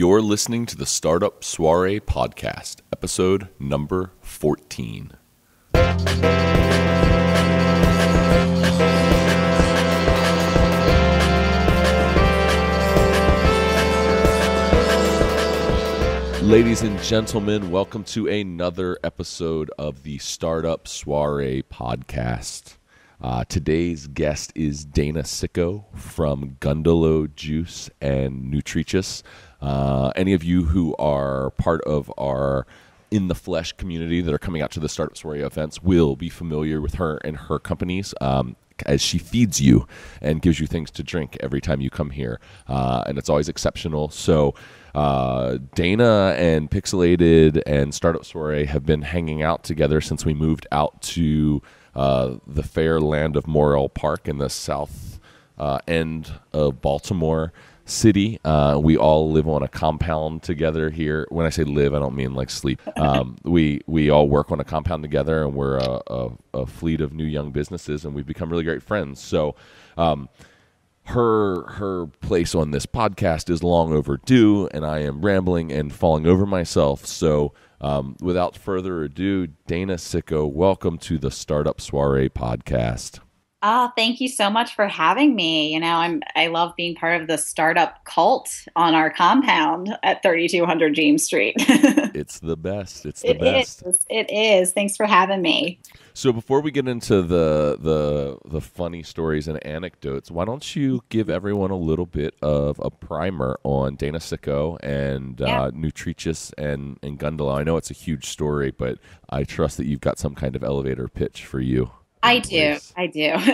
You're listening to the Startup Soirée podcast, episode number 14. Ladies and gentlemen, welcome to another episode of the Startup Soirée podcast. Today's guest is Dana Sicko from Gundello Juice and Nutricious. Any of you who are part of our In the Flesh community that are coming out to the Startup Soirée events will be familiar with her and her companies as she feeds you and gives you things to drink every time you come here. And it's always exceptional. So Dana and Pixelated and Startup Soirée have been hanging out together since we moved out to the fair land of Morrell Park in the south end of Baltimore City. We all live on a compound together here. When I say live, I don't mean like sleep. We all work on a compound together, and we're a fleet of new young businesses, and we've become really great friends. So her place on this podcast is long overdue, and I am rambling and falling over myself. So without further ado, Dana Sicko, welcome to the Startup Soirée podcast. Thank you so much for having me. I love being part of the startup cult on our compound at 3200 James Street. It's the best. It's the best. It is. Thanks for having me. So before we get into the funny stories and anecdotes, why don't you give everyone a little bit of a primer on Dana Sicko and Nutricious and Gundello? I know it's a huge story, but I trust that you've got some kind of elevator pitch for you. I do.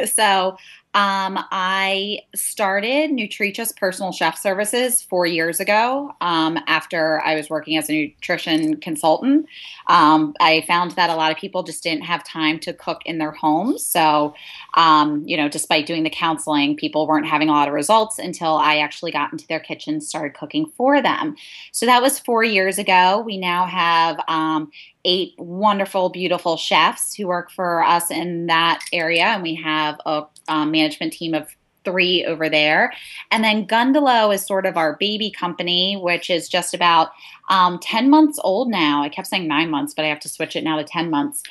So I started Nutricious Personal Chef Services 4 years ago after I was working as a nutrition consultant. I found that a lot of people just didn't have time to cook in their homes. So, despite doing the counseling, people weren't having a lot of results until I actually got into their kitchens, started cooking for them. So that was 4 years ago. We now have 8 wonderful, beautiful chefs who work for us in that area, and we have a management team of 3 over there. And then Gundello is sort of our baby company, which is just about 10 months old now. I kept saying 9 months, but I have to switch it now to 10 months,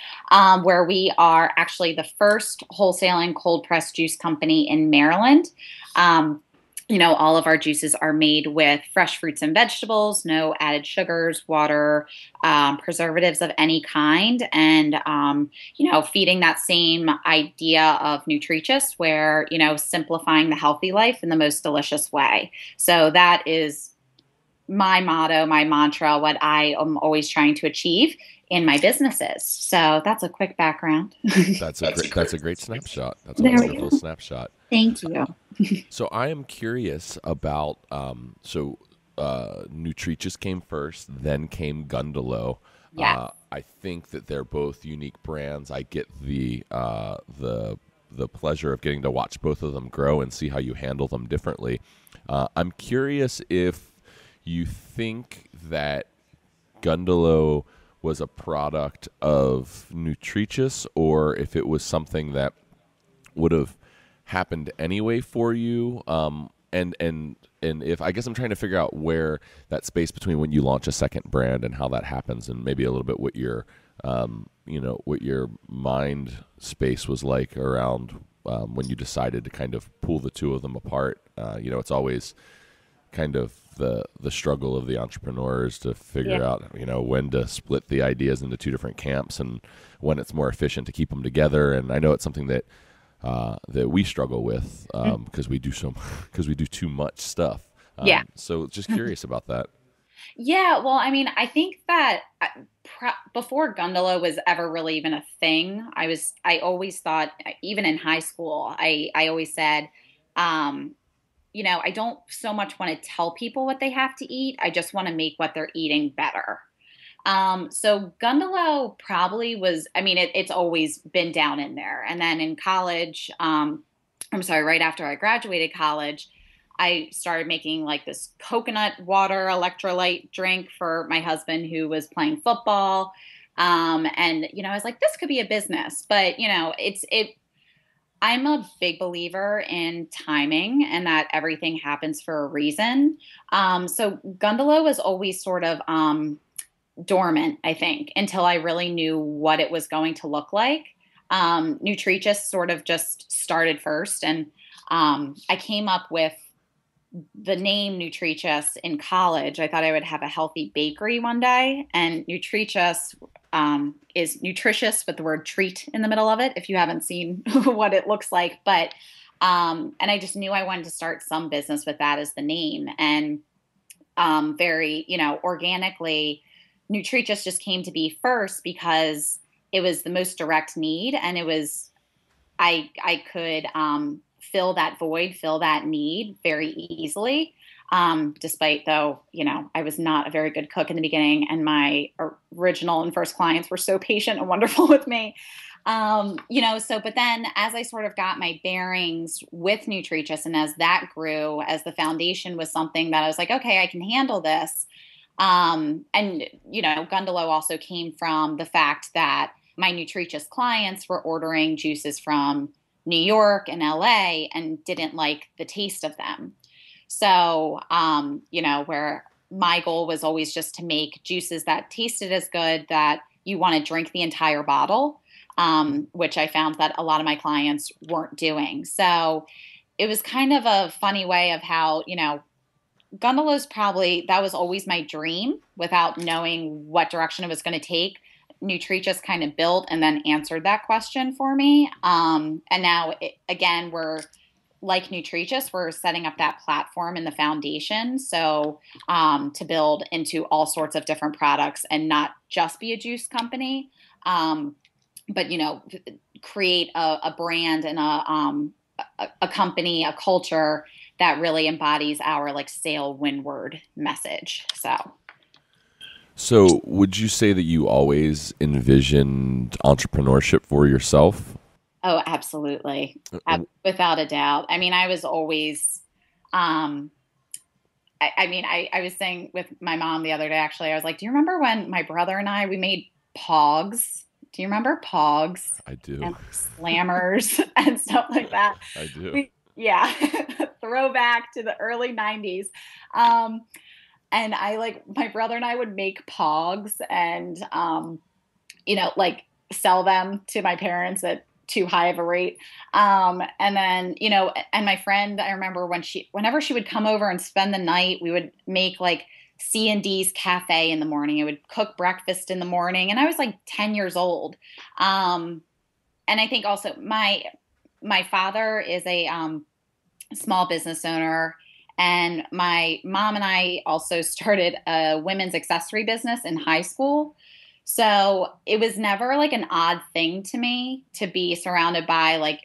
where we are actually the first wholesaling cold pressed juice company in Maryland. All of our juices are made with fresh fruits and vegetables, no added sugars, water, preservatives of any kind. And, feeding that same idea of nutritious where, simplifying the healthy life in the most delicious way. So that is my motto, my mantra, what I am always trying to achieve in my businesses. So that's a quick background. That's a great snapshot. That's a wonderful snapshot. Thank you. So I am curious about, Nutricious came first, then came Gundello. Yes. I think that they're both unique brands. I get the pleasure of getting to watch both of them grow and see how you handle them differently. I'm curious if you think that Gundello was a product of Nutricious, or if it was something that would have happened anyway for you, and if I guess I'm trying to figure out where that space between when you launch a second brand and how that happens, and maybe a little bit what your what your mind space was like around when you decided to kind of pull the two of them apart. It's always kind of the struggle of the entrepreneurs to figure out when to split the ideas into two different camps and when it's more efficient to keep them together. And I know it's something that we struggle with because we do too much stuff. So just curious about that. Yeah, well, I think that before Gundello was ever really even a thing, I always thought, even in high school, I always said, I don't so much want to tell people what they have to eat. I just want to make what they're eating better. So Gundello probably was, it's always been down in there. And then in college, right after I graduated college, I started making like this coconut water electrolyte drink for my husband who was playing football. I was like, this could be a business, but I'm a big believer in timing and that everything happens for a reason. So Gundello was always sort of dormant, I think, until I really knew what it was going to look like. Nutritious sort of just started first, and I came up with the name Nutritious in college. I thought I would have a healthy bakery one day, and Nutritious is nutritious with the word treat in the middle of it, if you haven't seen what it looks like. But, and I just knew I wanted to start some business with that as the name. And very, organically, Nutritious just came to be first because it was the most direct need, and it was I could fill that void, fill that need very easily. Despite though, I was not a very good cook in the beginning, and my original and first clients were so patient and wonderful with me. But then as I sort of got my bearings with Nutritious, and as that grew, as the foundation was something that I was like, okay, I can handle this. Gundello also came from the fact that my Nutritious clients were ordering juices from New York and LA and didn't like the taste of them. So, where my goal was always just to make juices that tasted as good that you want to drink the entire bottle, which I found that a lot of my clients weren't doing. So it was kind of a funny way of how, Gundello's that was always my dream without knowing what direction it was going to take. Nutritious kind of built and then answered that question for me. And now, again, we're like Nutritious, we're setting up that platform and the foundation. So to build into all sorts of different products and not just be a juice company, but, create a brand and a company, a culture that really embodies our sail windward message. So would you say that you always envisioned entrepreneurship for yourself? Oh, absolutely. Without a doubt. I mean, I was always, I was saying with my mom the other day, actually, I was like, do you remember when my brother and we made Pogs? Do you remember Pogs? I do. And Slammers and stuff like that. I do. Yeah. Throwback to the early 90s. And my brother and I would make Pogs and, sell them to my parents at too high of a rate. And then, and my friend, I remember whenever she would come over and spend the night, we would make C&D's cafe in the morning. I would cook breakfast in the morning, and I was 10 years old. And I think also my father is a small business owner, and my mom and I also started a women's accessory business in high school. So it was never an odd thing to me to be surrounded by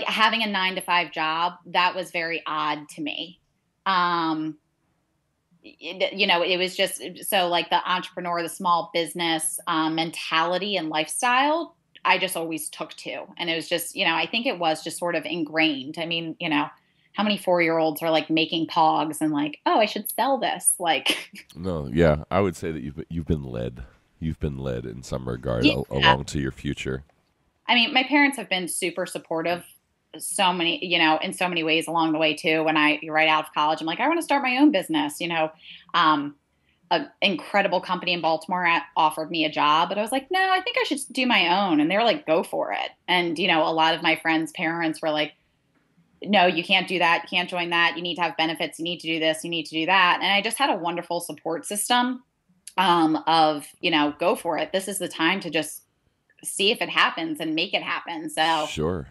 having a 9-to-5 job. That was very odd to me. It was just so the entrepreneur, the small business mentality and lifestyle, I just always took to. And it was just, I think it was just sort of ingrained. I mean, how many 4-year-olds are making Pogs and oh, I should sell this. No, yeah, I would say that you've been led. You've been led in some regard along to your future. I mean, my parents have been super supportive so many, in so many ways along the way too. When right out of college, I'm like, I want to start my own business, an incredible company in Baltimore offered me a job, but I was like, no, I think I should do my own. And they were like, go for it. And, a lot of my friends' parents were like, no, you can't do that. You can't join that. You need to have benefits. You need to do this. You need to do that. And I just had a wonderful support system of, go for it. This is the time to just see if it happens and make it happen. So sure.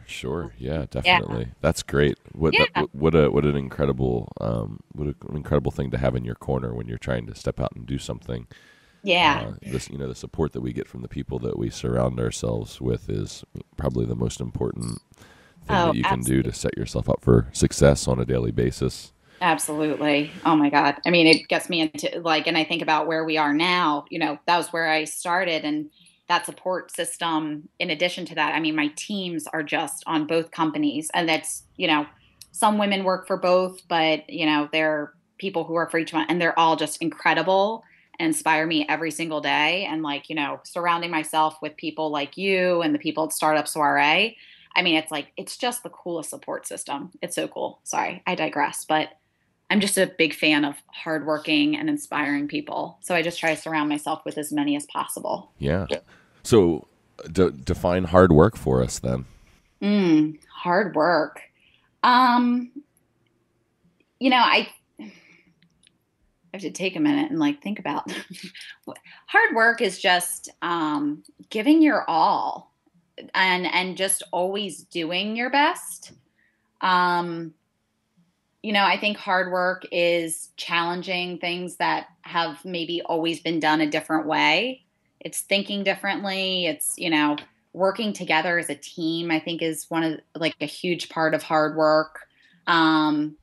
Yeah, definitely. Yeah. That's great. What an incredible thing to have in your corner when you're trying to step out and do something. Yeah. The support that we get from the people that we surround ourselves with is probably the most important thing that you can do to set yourself up for success on a daily basis. Absolutely. Oh my God. I mean, it gets me into and I think about where we are now, that was where I started, and that support system. In addition to that, I mean, my teams are just on both companies, and that's, some women work for both, but there are people who work for each one, and they're all just incredible. and inspire me every single day. And like, surrounding myself with people like you and the people at Startup Soirée. I mean, it's just the coolest support system. It's so cool. Sorry, I digress, but I'm just a big fan of hardworking and inspiring people. So I just try to surround myself with as many as possible. Yeah. So define hard work for us then. Hard work. Um, I have to take a minute and like think about hard work is just giving your all and just always doing your best. I think hard work is challenging things that have maybe always been done a different way. It's thinking differently. It's, working together as a team, I think is one of like a huge part of hard work. And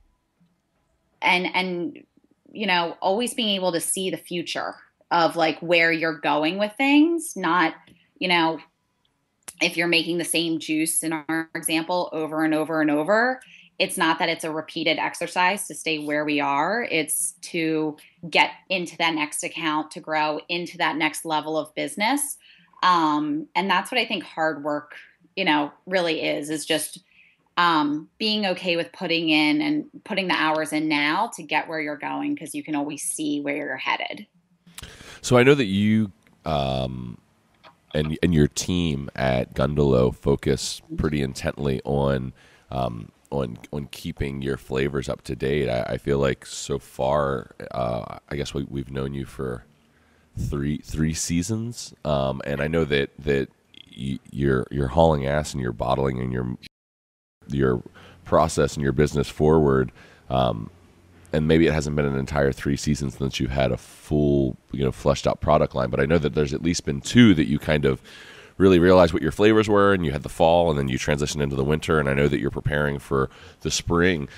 always being able to see the future of like where you're going with things, not, if you're making the same juice in our example over and over and over, it's not that it's a repeated exercise to stay where we are. It's to get into that next account, to grow into that next level of business. And that's what I think hard work, really is just being okay with putting in and putting the hours in now to get where you're going, because you can always see where you're headed. So I know that you and your team at Gundello focus pretty intently on keeping your flavors up to date. I feel like so far, I guess we've known you for three seasons, and I know that you're hauling ass and you're bottling and your process and your business forward. And maybe it hasn't been an entire 3 seasons since you've had a full, fleshed out product line, but I know that there's at least been 2 that you kind of really realized what your flavors were, and you had the fall, and then you transitioned into the winter, and I know that you're preparing for the spring.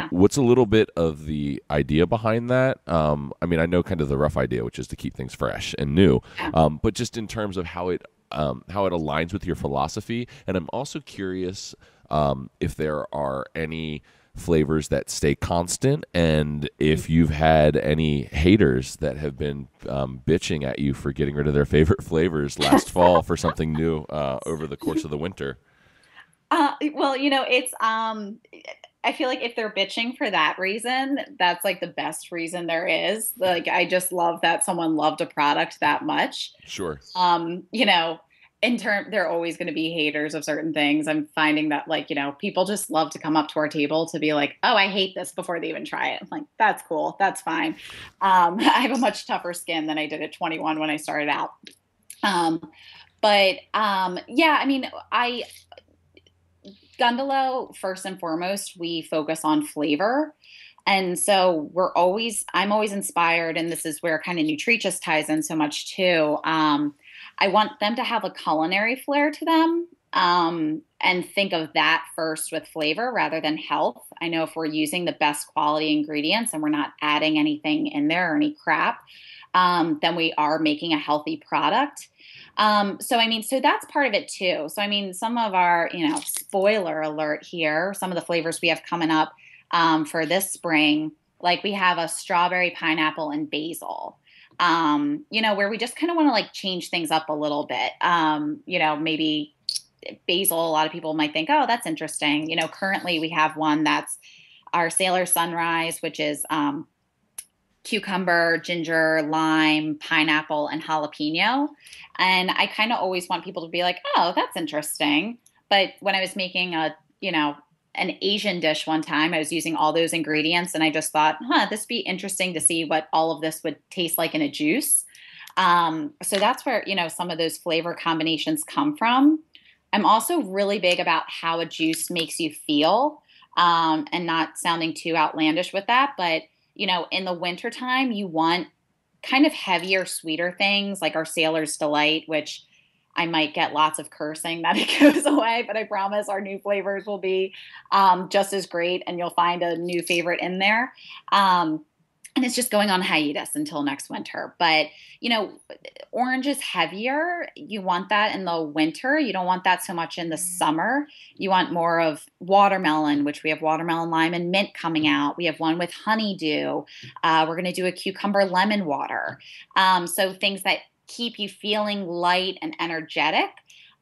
What's a little bit of the idea behind that? I mean, I know kind of the rough idea, which is to keep things fresh and new, but just in terms of how it aligns with your philosophy. And I'm also curious if there are any flavors that stay constant, and if you've had any haters that have been bitching at you for getting rid of their favorite flavors last fall for something new over the course of the winter. Well, it's I feel like if they're bitching for that reason, that's like the best reason there is. Like, I just love that someone loved a product that much. Sure. There are always going to be haters of certain things. I'm finding that people just love to come up to our table to be like, oh, I hate this before they even try it. I'm like, that's cool. That's fine. I have a much tougher skin than I did at 21 when I started out. Yeah, I mean, Gundello, first and foremost, we focus on flavor. And so I'm always inspired, and this is where kind of Nutricious ties in so much too. I want them to have a culinary flair to them, and think of that first with flavor rather than health. I know if we're using the best quality ingredients and we're not adding anything in there or any crap, then we are making a healthy product. So that's part of it too. So, I mean, some of our, spoiler alert here, some of the flavors we have coming up for this spring, like we have a strawberry, pineapple, and basil. Where we just kind of want to like change things up a little bit. Maybe basil, a lot of people might think, oh, that's interesting. Currently we have one that's our Sailor Sunrise, which is cucumber, ginger, lime, pineapple, and jalapeno. And I kind of always want people to be like, oh, that's interesting. But when I was making an Asian dish one time, I was using all those ingredients, and I just thought, this would be interesting to see what all of this would taste like in a juice. So that's where, some of those flavor combinations come from. I'm also really big about how a juice makes you feel, and not sounding too outlandish with that. But, in the wintertime, you want kind of heavier, sweeter things like our Sailor's Delight, which I might get lots of cursing that it goes away, but I promise our new flavors will be just as great, and you'll find a new favorite in there. and it's just going on hiatus until next winter. But, you know, orange is heavier. You want that in the winter. You don't want that so much in the summer. You want more of watermelon, which we have watermelon, lime, and mint coming out. We have one with honeydew. We're going to do a cucumber lemon water. So things that keep you feeling light and energetic.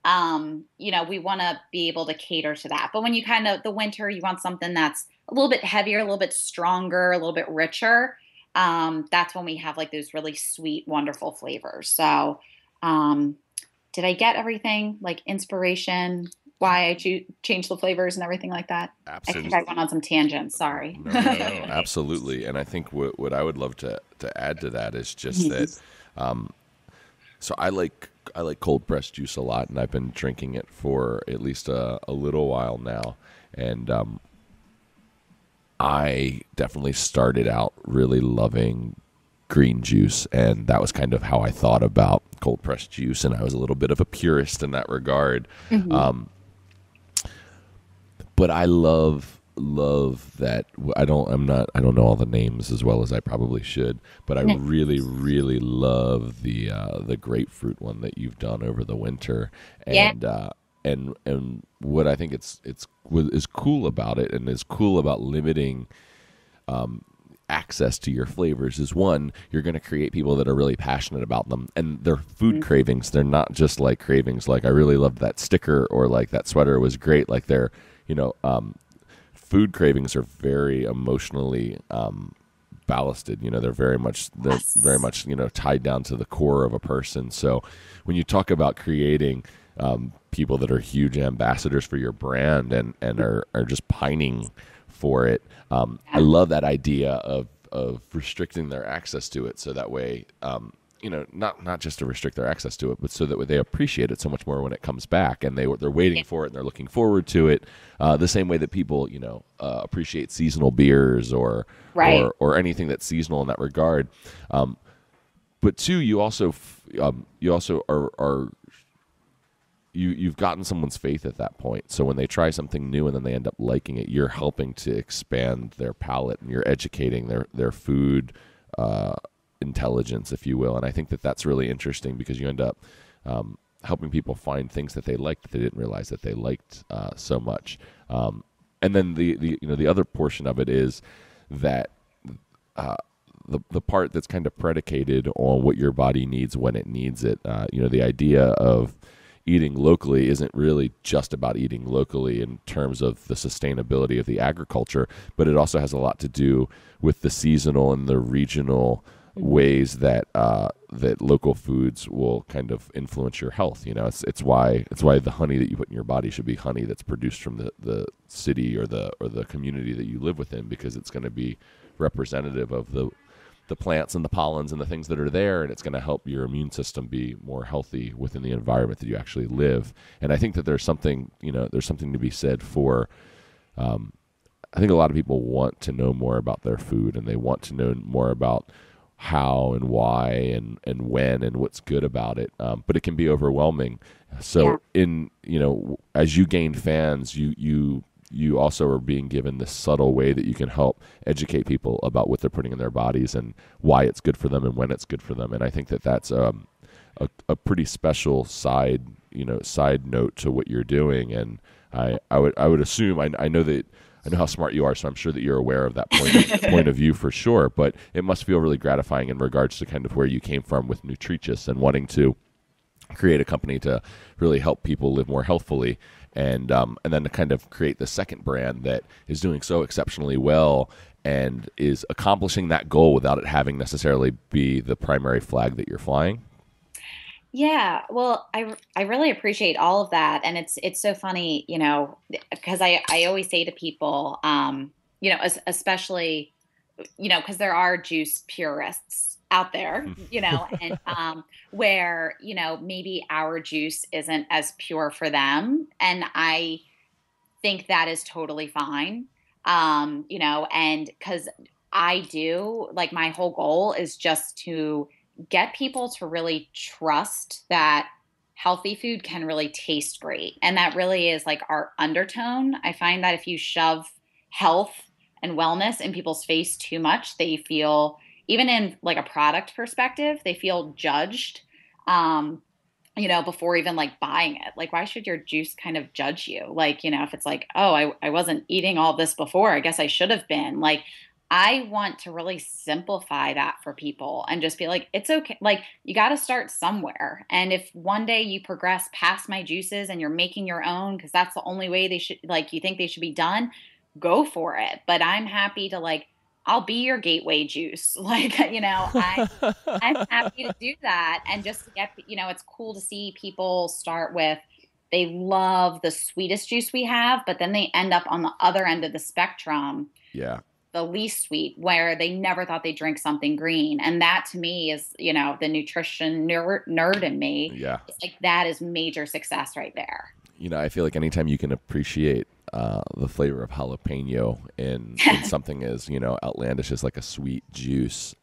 You know, we want to be able to cater to that. But when you kind of, the winter, you want something that's a little bit heavier, a little bit stronger, a little bit richer. That's when we have like those really sweet, wonderful flavors. So, did I get everything? Like inspiration, why I change the flavors and everything like that? Absolutely. I think I went on some tangents. Sorry. No, absolutely. And I think what I would love to add to that is just that. So I like cold pressed juice a lot, and I've been drinking it for at least a little while now. And I definitely started out really loving green juice, and that was kind of how I thought about cold pressed juice, and I was a little bit of a purist in that regard. But I love that. I don't know all the names as well as I probably should, but I really love the grapefruit one that you've done over the winter. And and what I think what is cool about it, and is cool about limiting access to your flavors, is one, you're going to create people that are really passionate about them, and their food cravings. They're not just like cravings like I really loved that sticker, or like that sweater was great. Like they're, food cravings are very emotionally ballasted. They're very much tied down to the core of a person. So when you talk about creating people that are huge ambassadors for your brand and are just pining for it, I love that idea of restricting their access to it, so that way not just to restrict their access to it, but so that they appreciate it so much more when it comes back, and they're waiting for it and they're looking forward to it, the same way that people appreciate seasonal beers or anything that's seasonal in that regard. But two, you also are you've gotten someone's faith at that point. So when they try something new and then they end up liking it, you're helping to expand their palate, and you're educating their food intelligence, if you will. And I think that's really interesting, because you end up helping people find things that they liked that they didn't realize that they liked so much. And then the other portion of it is that the part that's kind of predicated on what your body needs when it needs it. The idea of eating locally isn't really just about eating locally in terms of the sustainability of the agriculture, but it also has a lot to do with the seasonal and the regional ways that that local foods will kind of influence your health. It's why the honey that you put in your body should be honey that's produced from the city or the community that you live within, because it's going to be representative of the plants and the pollens and the things that are there, and it's going to help your immune system be more healthy within the environment that you actually live. And I think that there's something to be said for, I think a lot of people want to know more about their food, and they want to know more about how and why and when and what's good about it. But it can be overwhelming. So as you gain fans, you also are being given this subtle way that you can help educate people about what they're putting in their bodies and why it's good for them and when it's good for them. And I think that's a pretty special side note to what you're doing. And I would assume, I know how smart you are, so I'm sure that you're aware of that point of view for sure. But it must feel really gratifying in regards to kind of where you came from with Nutricious and wanting to create a company to really help people live more healthfully, and then to kind of create the second brand that is doing so exceptionally well and is accomplishing that goal without it having necessarily be the primary flag that you're flying. Yeah, well, I really appreciate all of that, and it's so funny, because I always say to people, especially, because there are juice purists out there, and where maybe our juice isn't as pure for them, and I think that is totally fine, and because I do, like, my whole goal is just to get people to really trust that healthy food can really taste great. And that really is like our undertone. I find that if you shove health and wellness in people's face too much, they feel even in like a product perspective, they feel judged. Um, before even like buying it. Like, why should your juice kind of judge you? Like, if it's like, oh, I wasn't eating all this before, I guess I should have been. Like, I want to really simplify that for people and just be like, it's okay. Like, you got to start somewhere. And if one day you progress past my juices and you're making your own, because that's the only way they should, like, you think they should be done, go for it. But I'm happy to like, I'll be your gateway juice. Like, I'm happy to do that. And just to get, it's cool to see people start with, they love the sweetest juice we have, but then they end up on the other end of the spectrum. Yeah. The least sweet, where they never thought they'd drink something green. And that to me is, the nutrition nerd in me. Yeah. It's like, that is major success right there. I feel like anytime you can appreciate the flavor of jalapeno in something as outlandish as like a sweet juice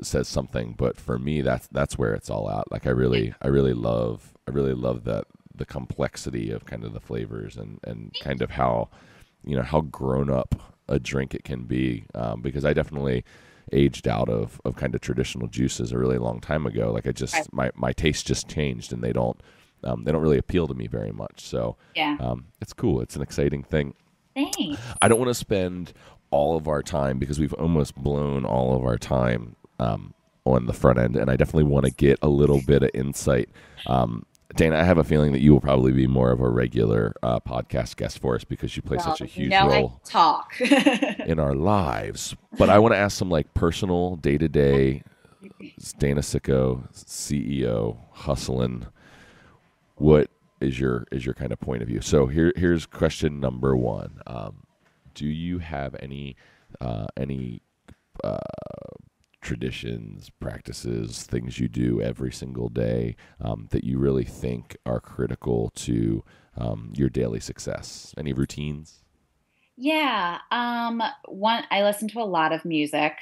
says something. But for me, that's where it's all out. Like I really love that the complexity of kind of the flavors and kind of how how grown up a drink it can be. Because I definitely aged out of kind of traditional juices a really long time ago. Like my taste just changed, and they don't really appeal to me very much. So yeah, it's cool. It's an exciting thing. Thanks. I don't want to spend all of our time, because we've almost blown all of our time on the front end, and I definitely want to get a little bit of insight. Dana, I have a feeling that you will probably be more of a regular podcast guest for us, because you play such a huge role I talk in our lives. But I want to ask some like personal day-to-day, Dana Sicko, CEO, hustling. What is your kind of point of view? So here's question number one. Do you have any traditions, practices, things you do every single day that you really think are critical to your daily success? Any routines? Yeah. I listen to a lot of music.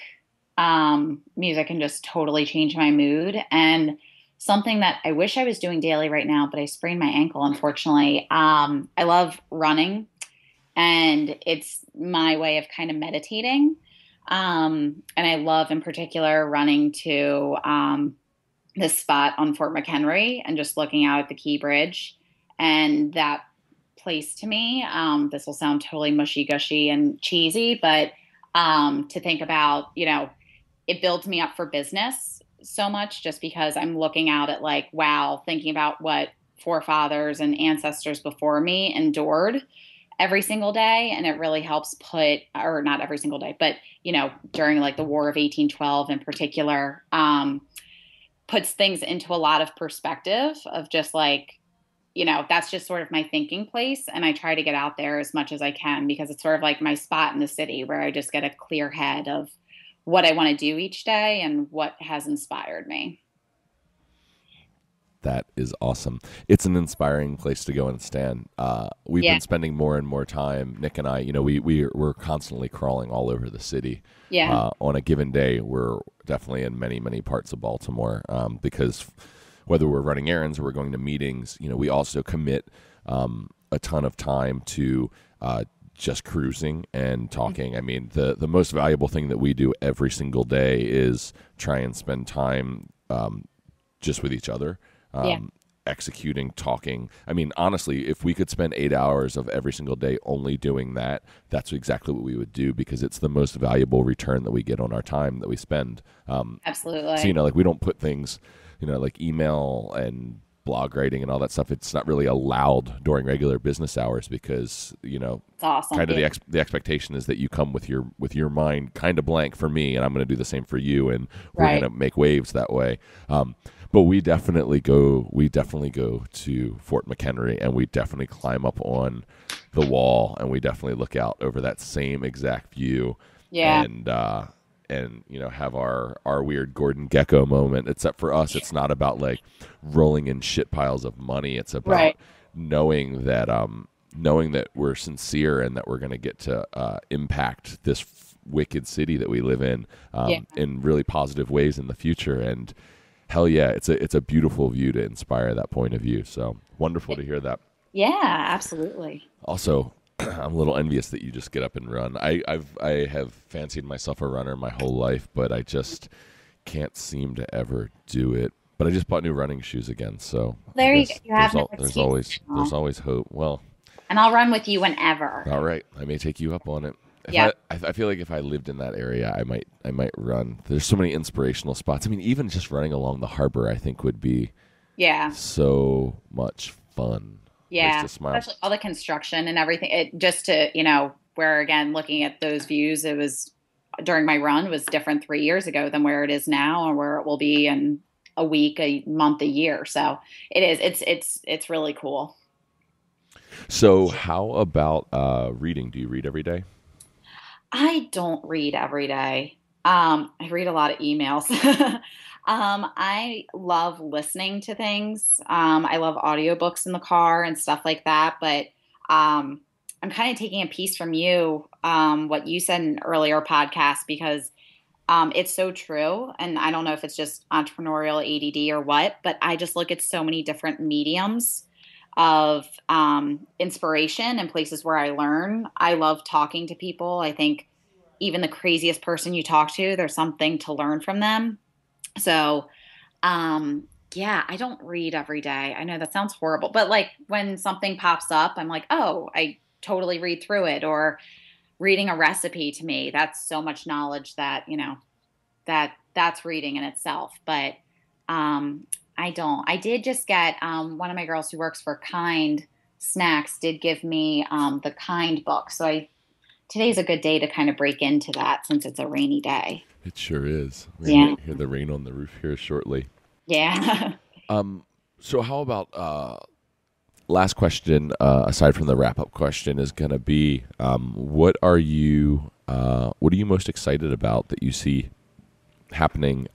Music can just totally change my mood. And something that I wish I was doing daily right now, but I sprained my ankle, unfortunately. I love running, and it's my way of kind of meditating. And I love in particular running to this spot on Fort McHenry and just looking out at the Key Bridge. And that place to me, this will sound totally mushy-gushy and cheesy, but to think about, it builds me up for business so much, just because I'm looking out at like, wow, thinking about what forefathers and ancestors before me endured every single day. And it really helps or not every single day, but, during like the War of 1812 in particular, puts things into a lot of perspective of just like, that's just sort of my thinking place. And I try to get out there as much as I can, because it's sort of like my spot in the city where I just get a clear head of what I want to do each day and what has inspired me. That is awesome. It's an inspiring place to go and stand. We've been spending more and more time, Nick and I, we're constantly crawling all over the city. Yeah. On a given day, we're definitely in many, many parts of Baltimore, because whether we're running errands or we're going to meetings, we also commit a ton of time to just cruising and talking. I mean, the most valuable thing that we do every single day is try and spend time just with each other, executing, talking. I mean, honestly, if we could spend 8 hours of every single day only doing that, that's exactly what we would do, because it's the most valuable return that we get on our time that we spend. Absolutely. So, like we don't put things, like email and blog writing and all that stuff, it's not really allowed during regular business hours, because it's awesome. Kind of the expectation is that you come with your mind kind of blank for me, and I'm going to do the same for you, and we're going to make waves that way. But we definitely go to Fort McHenry, and we definitely climb up on the wall, and we definitely look out over that same exact view. Yeah. And have our weird Gordon Gekko moment. Except for us, it's not about like rolling in shit piles of money. It's about knowing that we're sincere, and that we're going to get to impact this wicked city that we live in really positive ways in the future. And hell yeah, it's a beautiful view to inspire that point of view. So wonderful to hear that. Yeah, absolutely. Also, I'm a little envious that you just get up and run. I have fancied myself a runner my whole life, but I just can't seem to ever do it. But I just bought new running shoes again, so I There you go. guess You have no there's excuse now. always hope. Well, And I'll run with you whenever. all right, I may take you up on it. If Yep. I feel like if I lived in that area, I might run. There's so many inspirational spots. I mean, even just running along the harbor, I think would be Yeah. so much fun. Place Yeah. to smile. Especially all the construction and everything. It just to, where again, looking at those views, it was during my run was different 3 years ago than where it is now or where it will be in a week, a month, a year. So it is, it's really cool. So, how about reading? Do you read every day? I don't read every day. I read a lot of emails. I love listening to things. I love audiobooks in the car and stuff like that. But I'm kind of taking a piece from you, what you said in an earlier podcast, because it's so true. And I don't know if it's just entrepreneurial ADD or what, but I just look at so many different mediums of inspiration and places where I learn. I love talking to people. I think even the craziest person you talk to, there's something to learn from them. So, yeah, I don't read every day. I know that sounds horrible, but like when something pops up, I'm like, oh, I totally read through it. Or reading a recipe to me, that's so much knowledge that, that's reading in itself. But I don't. I did just get one of my girls who works for Kind Snacks did give me the Kind book. So today's a good day to kind of break into that since it's a rainy day. It sure is. We're Yeah. gonna hear the rain on the roof here shortly. Yeah. So how about last question, aside from the wrap up question, is going to be what are you most excited about that you see happening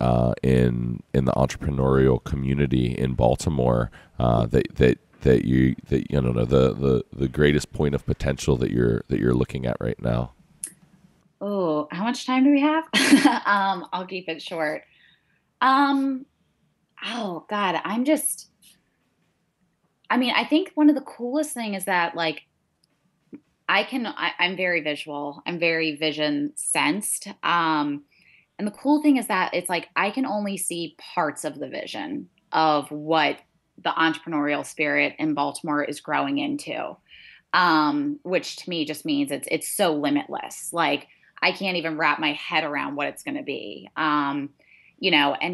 in the entrepreneurial community in Baltimore that you don't know the greatest point of potential that you're looking at right now? Oh, how much time do we have? I'll keep it short. Um, oh God, I think one of the coolest thing is that like I'm very visual. I'm very vision sensed. And the cool thing is that it's like I can only see parts of the vision of what the entrepreneurial spirit in Baltimore is growing into, which to me just means it's so limitless. Like I can't even wrap my head around what it's going to be, and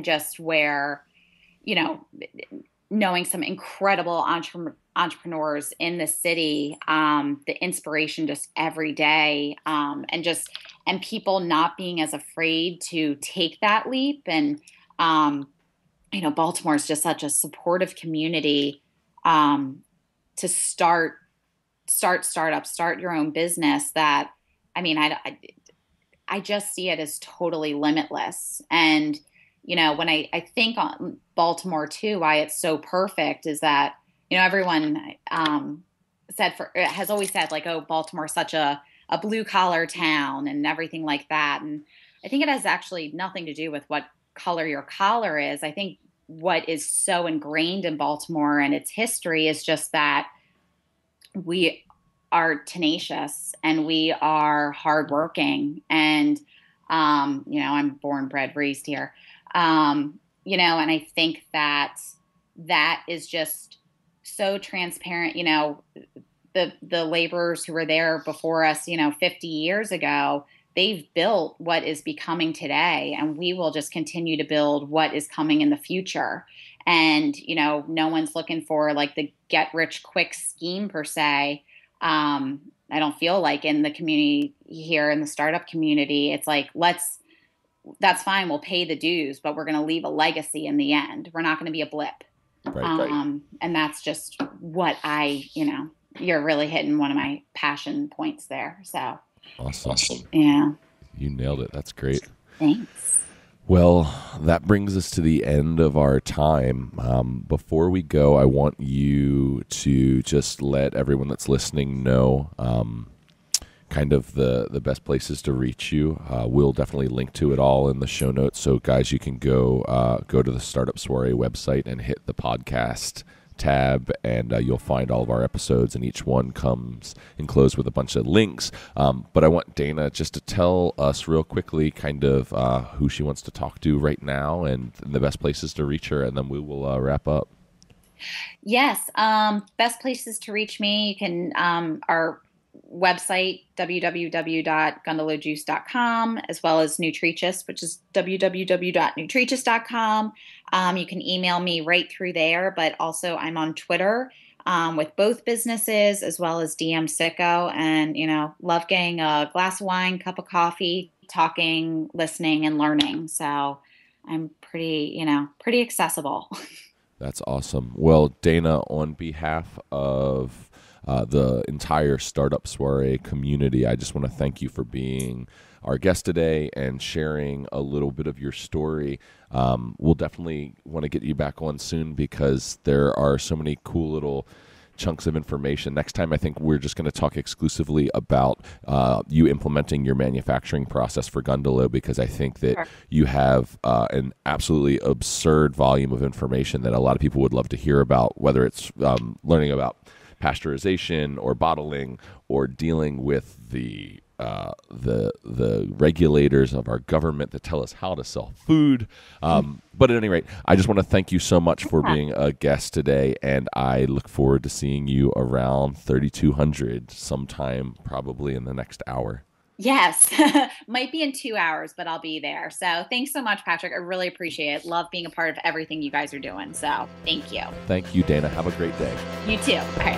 just where, you know, knowing some incredible entrepreneurs in the city, the inspiration just every day, and people not being as afraid to take that leap. And, Baltimore is just such a supportive community, to start startups, start your own business that, I just see it as totally limitless. And, when I think on Baltimore too, why it's so perfect is that, everyone has always said like, oh, Baltimore's such a blue collar town and everything like that. And I think it has actually nothing to do with what color your collar is. I think what is so ingrained in Baltimore and its history is just that we are tenacious and we are hardworking. And, I'm born, bred, raised here. And I think that is just so transparent. The laborers who were there before us, 50 years ago, they've built what is becoming today, and we will just continue to build what is coming in the future. And, no one's looking for like the get rich quick scheme per se. I don't feel like in the community here in the startup community, it's like, that's fine. We'll pay the dues, but we're going to leave a legacy in the end. We're not going to be a blip. Right. And that's just what you're really hitting one of my passion points there. So Awesome. yeah. You nailed it. That's great. Thanks. Well, that brings us to the end of our time. Before we go, I want you to just let everyone that's listening know kind of the best places to reach you. We'll definitely link to it all in the show notes. So, guys, you can go to the Startup Soirée website and hit the podcast tab, and you'll find all of our episodes, and each one comes enclosed with a bunch of links. But I want Dana just to tell us real quickly kind of who she wants to talk to right now and the best places to reach her, and then we will wrap up. Yes. Best places to reach me. You can, our website, www.gundellojuice.com, as well as Nutricious, which is www.nutricious.com. You can email me right through there, but also I'm on Twitter with both businesses, as well as DM Sicko, and, love getting a glass of wine, cup of coffee, talking, listening, and learning. So I'm pretty accessible. That's awesome. Well, Dana, on behalf of the entire Startup Soirée community, I just want to thank you for being our guest today and sharing a little bit of your story. We'll definitely want to get you back on soon because there are so many cool little chunks of information. Next time, I think we're just going to talk exclusively about you implementing your manufacturing process for Gundello, because I think that you have an absolutely absurd volume of information that a lot of people would love to hear about, whether it's learning about pasteurization or bottling or dealing with the regulators of our government that tell us how to sell food. But at any rate, I just want to thank you so much for being a guest today, and I look forward to seeing you around 3200 sometime, probably in the next hour. Yes, might be in 2 hours, but I'll be there. So thanks so much, Patrick. I really appreciate it. Love being a part of everything you guys are doing. So thank you. Thank you, Dana. Have a great day. You too. All right.